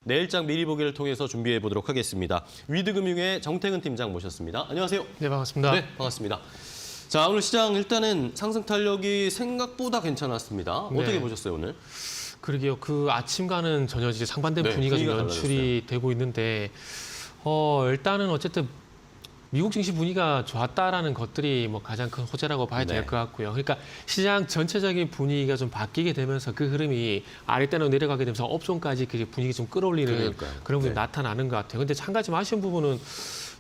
내일장 미리 보기를 통해서 준비해 보도록 하겠습니다. 위드금융의 정태근 팀장 모셨습니다. 안녕하세요. 네, 반갑습니다. 네, 반갑습니다. 자, 오늘 시장 일단은 상승 탄력이 생각보다 괜찮았습니다. 네. 어떻게 보셨어요, 오늘? 그러게요. 그 아침과는 전혀 이제 상반된 네, 분위기가 좀 분위기가 연출이 되고 있는데 일단은 어쨌든 미국 증시 분위기가 좋았다라는 것들이 뭐 가장 큰 호재라고 봐야 될 네. 것 같고요. 그러니까 시장 전체적인 분위기가 좀 바뀌게 되면서 그 흐름이 아래때로 내려가게 되면서 업종까지 그 분위기 좀 끌어올리는 그러니까요. 그런 부분이 네. 나타나는 것 같아요. 근데 한 가지 좀 아쉬운 부분은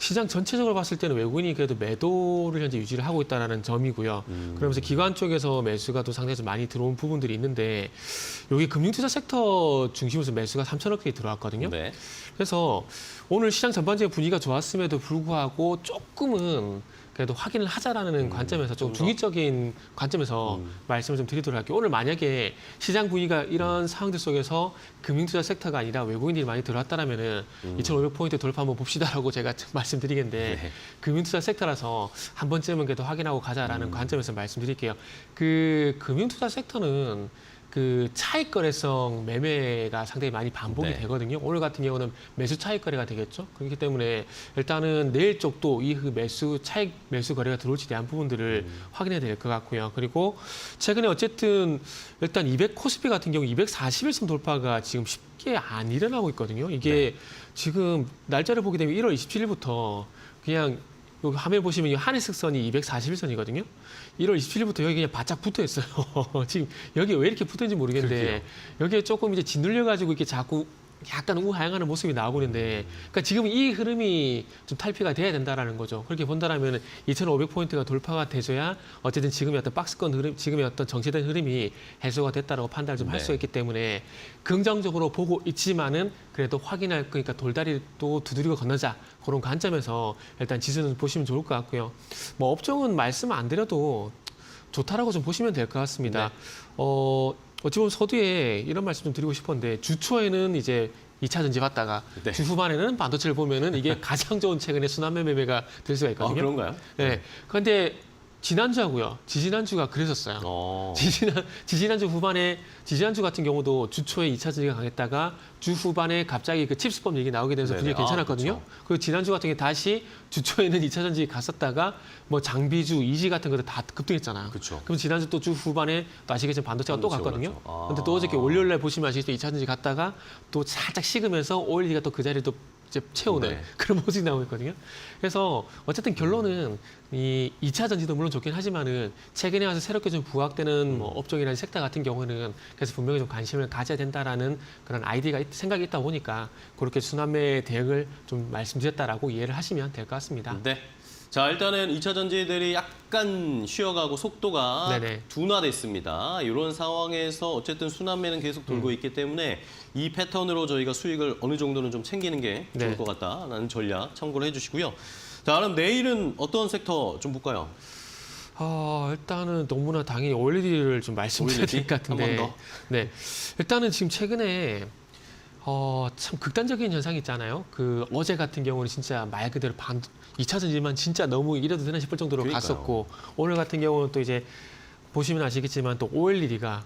시장 전체적으로 봤을 때는 외국인이 그래도 매도를 현재 유지를 하고 있다는 점이고요. 그러면서 기관 쪽에서 매수가 또 상당히 좀 많이 들어온 부분들이 있는데 여기 금융투자 섹터 중심으로서 매수가 3천억 개이 들어왔거든요. 네. 그래서 오늘 시장 전반적인 분위기가 좋았음에도 불구하고 조금은 그래도 확인을 하자라는 관점에서 좀 중립적인 관점에서 말씀을 좀 드리도록 할게요. 오늘 만약에 시장 분위기가 이런 상황들 속에서 금융투자 섹터가 아니라 외국인들이 많이 들어왔다라면은 2,500포인트 돌파 한번 봅시다라고 제가 말씀드리겠는데 네. 금융투자 섹터라서 한 번쯤은 그래도 확인하고 가자라는 관점에서 말씀드릴게요. 그 금융투자 sek터는 그 차익 거래성 매매가 상당히 많이 반복이 네. 되거든요. 오늘 같은 경우는 매수 차익 거래가 되겠죠. 그렇기 때문에 일단은 내일 쪽도 이 매수 차익 매수 거래가 들어올지 대한 부분들을 확인해야 될 것 같고요. 그리고 최근에 어쨌든 일단 200 코스피 같은 경우 241선 돌파가 지금 쉽게 안 일어나고 있거든요. 이게 지금 날짜를 보게 되면 1월 27일부터 그냥 여기 화면 보시면 이 한해석선이 241선이거든요. 1월 27일부터 여기 그냥 바짝 붙어 있어요. 지금 여기 왜 이렇게 붙어있는지 모르겠는데 그러게요. 여기에 조금 이제 짓눌려가지고 이렇게 자꾸 약간 우하향하는 모습이 나오고 있는데 그러니까 지금 이 흐름이 좀 탈피가 돼야 된다라는 거죠. 그렇게 본다라면 2,500포인트가 돌파가 돼줘야 어쨌든 지금의 어떤 박스권 흐름, 지금의 어떤 정체된 흐름이 해소가 됐다라고 판단을 좀 할 네. 수가 있기 때문에 긍정적으로 보고 있지만은 그래도 확인할 거니까 돌다리를 또 두드리고 건너자 그런 관점에서 일단 지수는 보시면 좋을 것 같고요. 뭐 업종은 말씀 안 드려도 좋다라고 좀 보시면 될 것 같습니다. 어찌 보면 서두에 이런 말씀 좀 드리고 싶었는데 주 초에는 이제 2차 전지 봤다가 네. 주 후반에는 반도체를 보면은 이게 가장 좋은 최근에 순환매 매매가 될 수가 아, 있거든요. 그런가요? 네. 그런데 지난주하고요. 지지난주가 그랬었어요. 지지난주 후반에 지지난주 같은 경우도 주 초에 2차 전지가 강했다가 주 후반에 갑자기 그 칩스법 얘기 나오게 되면서 네네. 분위기 괜찮았거든요. 그리고 지난주 같은 경우 다시 주 초에는 2차 전지 갔었다가 뭐 장비주, 이지 같은 것들 다 급등했잖아요. 그렇죠. 그럼 지난주 또 주 후반에 또 아시겠지만 반도체가 또 반도체 갔거든요. 올랐죠. 아. 근데 또 어저께 월요일날 보시면 아시겠지만 2차 전지 갔다가 또 살짝 식으면서 오일리가 또 그 자리를 또 이제 채우는 네. 그런 모습이 나오고 있거든요. 그래서 어쨌든 결론은 이 2차 전지도 물론 좋긴 하지만은 최근에 와서 새롭게 좀 부각되는 뭐 업종이나 섹터 같은 경우는 그래서 분명히 좀 관심을 가져야 된다라는 그런 아이디어가 생각이 있다 보니까 그렇게 순환매 대응을 좀 말씀드렸다라고 이해를 하시면 될 것 같습니다. 네. 자, 일단은 2차 전지들이 약간 쉬어가고 속도가 네네. 둔화됐습니다. 이런 상황에서 어쨌든 순환매는 계속 돌고 있기 때문에 이 패턴으로 저희가 수익을 어느 정도는 좀 챙기는 게 좋을 네. 것 같다라는 전략 참고를 해주시고요. 자, 그럼 내일은 어떤 섹터 좀 볼까요? 일단은 너무나 당연히 OLED를 좀 말씀드려야 될 것 같은데. 한번 더. 네. 일단은 지금 최근에 참 극단적인 현상이 있잖아요. 그 어제 같은 경우는 진짜 말 그대로 2차 전지만 진짜 너무 이래도 되나 싶을 정도로 그러니까요. 갔었고 오늘 같은 경우는 또 이제 보시면 아시겠지만 또 OLED가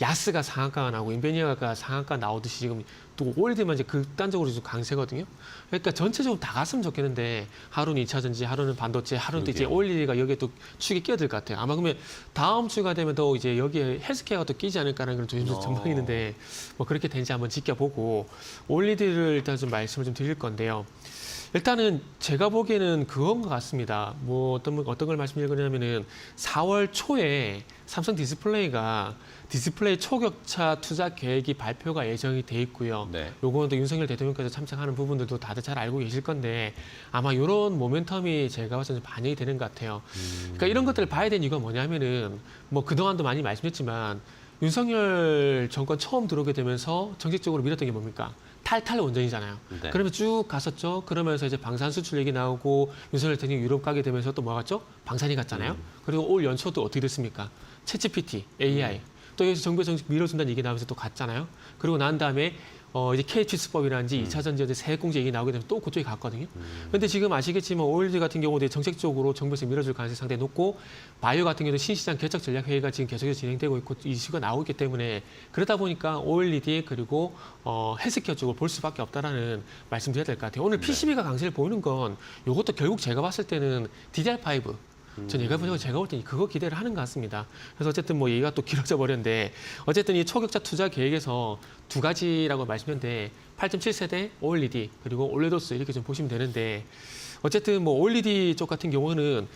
야스가 상한가가 나오고 인베니아가 상한가 나오듯이 지금 또 OLED만 이제 극단적으로 좀 강세거든요. 그러니까 전체적으로 다 갔으면 좋겠는데 하루는 2차 전지, 하루는 반도체, 하루는 또 이제 그러게요. OLED가 여기에 또 축이 끼어들 것 같아요. 아마 그러면 다음 주가 되면 또 이제 여기에 헬스케어가 또 끼지 않을까라는 그런 조심스러운 전망이 있는데 뭐 그렇게 되는지 한번 지켜보고 OLED를 일단 좀 말씀을 좀 드릴 건데요. 일단은 제가 보기에는 그건 것 같습니다. 뭐 어떤 걸 말씀드릴 거냐면은 4월 초에 삼성 디스플레이가 디스플레이 초격차 투자 계획이 발표가 예정이 돼 있고요. 네. 요거는 또 윤석열 대통령께서 참석하는 부분들도 다들 잘 알고 계실 건데 아마 이런 모멘텀이 제가 봐서 좀 반영이 되는 것 같아요. 그러니까 이런 것들을 봐야 되는 이유가 뭐냐면은 뭐 그동안도 많이 말씀했지만 윤석열 정권 처음 들어오게 되면서 정책적으로 밀었던 게 뭡니까? 탈탈 원전이잖아요. 네. 그러면 쭉 갔었죠. 그러면서 이제 방산 수출 얘기 나오고 윤석열 대통령이 유럽 가게 되면서 또 뭐 갔죠? 방산이 갔잖아요. 그리고 올 연초도 어떻게 됐습니까? 챗GPT, AI. 또 여기서 정부 정책 밀어준다는 얘기 나오면서 또 갔잖아요. 그리고 난 다음에 이제 KH수법이라든지 2차 전지제 세액공제 얘기 나오게 되면 또 그쪽에 갔거든요. 그런데 지금 아시겠지만 OLED 같은 경우도 정책적으로 정부에서 밀어줄 가능성이 상당히 높고 바이오 같은 경우도 신시장 개척 전략 회의가 지금 계속해서 진행되고 있고 이슈가 나오고 있기 때문에 그러다 보니까 OLED 그리고 헬스케어 쪽을 볼 수밖에 없다라는 말씀드려야 될 것 같아요. 오늘 PCB가 강세를 보이는 건 이것도 결국 제가 봤을 때는 DDR5 전 얘가 보니까 제가 볼 때는 그거 기대를 하는 것 같습니다. 그래서 어쨌든 뭐 얘기가 또 길어져 버렸는데 어쨌든 이 초격자 투자 계획에서 두 가지라고 말씀드렸는데 8.7세대 OLED 그리고 올레도스 이렇게 좀 보시면 되는데 어쨌든 뭐 OLED 쪽 같은 경우는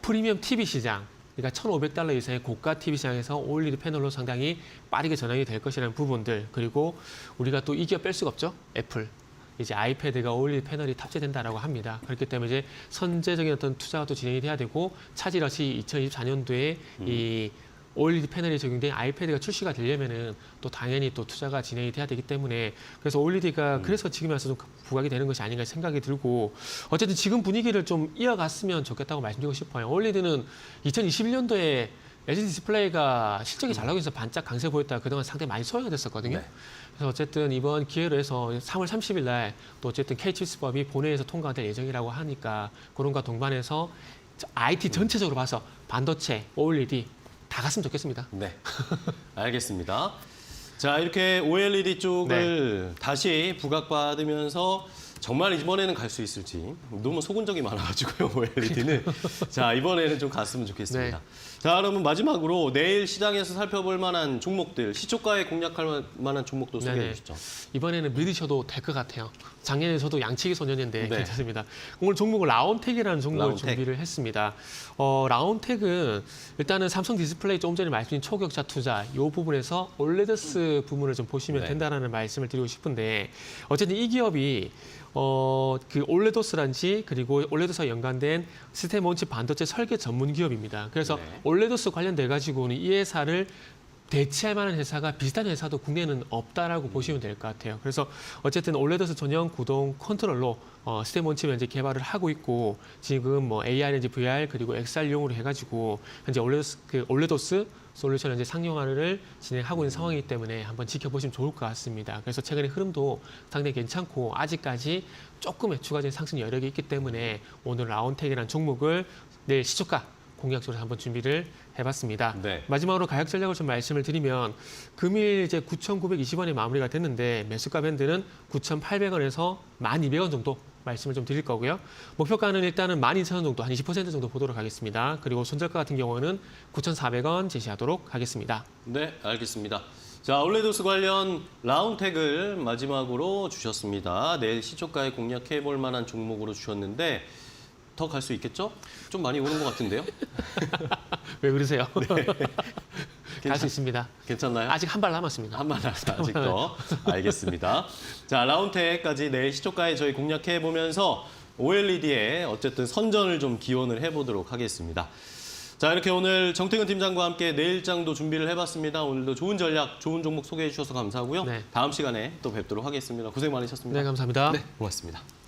프리미엄 TV 시장 그러니까 $1,500 이상의 고가 TV 시장에서 OLED 패널로 상당히 빠르게 전환이 될 것이라는 부분들 그리고 우리가 또 이 기업 뺄 수가 없죠. 애플. 이제 아이패드가 OLED 패널이 탑재된다라고 합니다. 그렇기 때문에 이제 선제적인 어떤 투자가 또 진행이 돼야 되고 차질없이 2024년도에 이 OLED 패널이 적용된 아이패드가 출시가 되려면은 또 당연히 또 투자가 진행이 돼야 되기 때문에 그래서 OLED가 그래서 지금 와서 좀 부각이 되는 것이 아닌가 생각이 들고 어쨌든 지금 분위기를 좀 이어갔으면 좋겠다고 말씀드리고 싶어요. OLED는 2021년도에 LCD 디스플레이가 실적이 잘 나오면서 반짝 강세 보였다가 그동안 상당히 많이 소외가 됐었거든요. 네. 그래서 어쨌든 이번 기회로 해서 3월 30일 날 또 어쨌든 KH수법이 본회의에서 통과가 될 예정이라고 하니까 그런과 동반해서 IT 전체적으로 봐서 반도체, OLED 다 갔으면 좋겠습니다. 네, 알겠습니다. 자, 이렇게 OLED 쪽을 다시 부각받으면서 정말 이번에는 갈 수 있을지 너무 소근적이 많아가지고요, OLED는. 자, 이번에는 좀 갔으면 좋겠습니다. 자, 그러면 마지막으로 내일 시장에서 살펴볼 만한 종목들, 시초가에 공략할 만한 종목도 소개해 주시죠. 이번에는 믿으셔도 될 것 같아요. 작년에 저도 양치기 소년인데 네. 괜찮습니다. 오늘 종목을 라운텍이라는 종목을 라운텍. 준비를 했습니다. 라운텍은 일단은 삼성 디스플레이 조금 전에 말씀드린 초격자 투자 이 부분에서 올레드스 부분을 좀 보시면 네. 된다는 말씀을 드리고 싶은데 어쨌든 이 기업이 그 올레도스란지 그리고 올레도스와 연관된 시스템 온칩 반도체 설계 전문 기업입니다. 그래서 네. 올레도스 관련돼 가지고는 이 회사를 대체할 만한 회사가 비슷한 회사도 국내에는 없다라고 보시면 될 것 같아요. 그래서 어쨌든 올레도스 전용 구동 컨트롤러 시스템 온칩 현재 개발을 하고 있고 지금 뭐 AR, VR 그리고 XR용으로 해가지고 현재 올레도스 솔루션 현재 상용화를 진행하고 있는 상황이기 때문에 한번 지켜보시면 좋을 것 같습니다. 그래서 최근의 흐름도 상당히 괜찮고 아직까지 조금의 추가적인 상승 여력이 있기 때문에 오늘 라운텍이라는 종목을 내일 시초가 공략적으로 한번 준비를 해봤습니다. 네. 마지막으로 가격 전략을 좀 말씀을 드리면 금일 이제 9,920원에 마무리가 됐는데 매수가 밴드는 9,800원에서 1,200원 정도 말씀을 좀 드릴 거고요. 목표가는 일단은 12,000원 정도, 한 20% 정도 보도록 하겠습니다. 그리고 손절가 같은 경우는 9,400원 제시하도록 하겠습니다. 네, 알겠습니다. 자, 올레도스 관련 라운텍을 마지막으로 주셨습니다. 내일 시초가에 공략해 볼 만한 종목으로 주셨는데 더 갈 수 있겠죠? 좀 많이 오른 것 같은데요? 왜 그러세요? 갈 수 있습니다. 괜찮나요? 아직 한 발 남았습니다. 한 번 아직도. 알겠습니다. 자, 라운텍까지 내일 시초가에 저희 공략해 보면서 OLED에 어쨌든 선전을 좀 기원을 해보도록 하겠습니다. 자, 이렇게 오늘 정태근 팀장과 함께 내일장도 준비를 해봤습니다. 오늘도 좋은 전략, 좋은 종목 소개해 주셔서 감사하고요. 네. 다음 시간에 또 뵙도록 하겠습니다. 고생 많으셨습니다. 네, 감사합니다. 네, 고맙습니다.